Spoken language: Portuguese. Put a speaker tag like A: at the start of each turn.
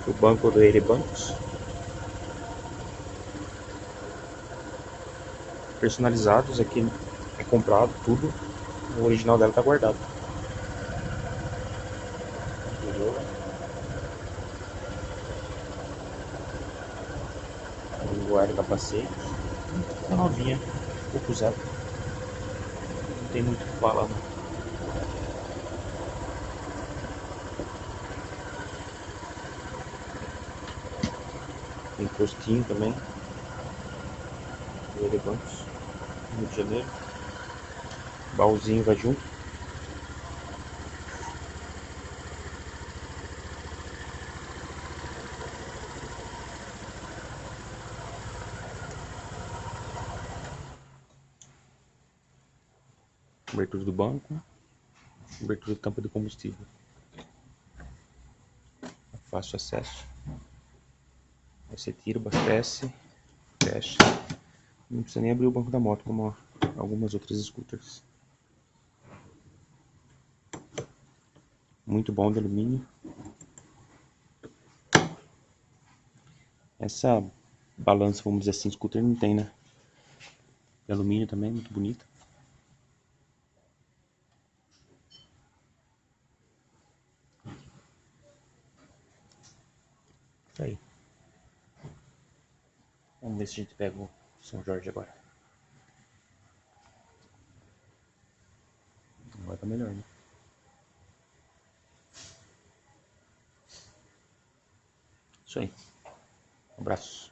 A: O banco do Erebancos. Personalizados, aqui é comprado tudo. O original dela tá guardado. Guarda capacete. Tá novinha, pouco usada. Não tem muito o que falar não. Tem postinho também. Do Erebancos, Rio de Janeiro. Baúzinho vai junto. Abertura do banco. Abertura da tampa do combustível. Fácil acesso. Aí você tira, abastece, fecha. Não precisa nem abrir o banco da moto como algumas outras scooters. Muito bom de alumínio. Essa balança, vamos dizer assim, scooter não tem, né? De alumínio também, muito bonita. Isso aí. Vamos ver se a gente pega o São Jorge agora. Agora tá melhor, né? Isso aí. Um abraço.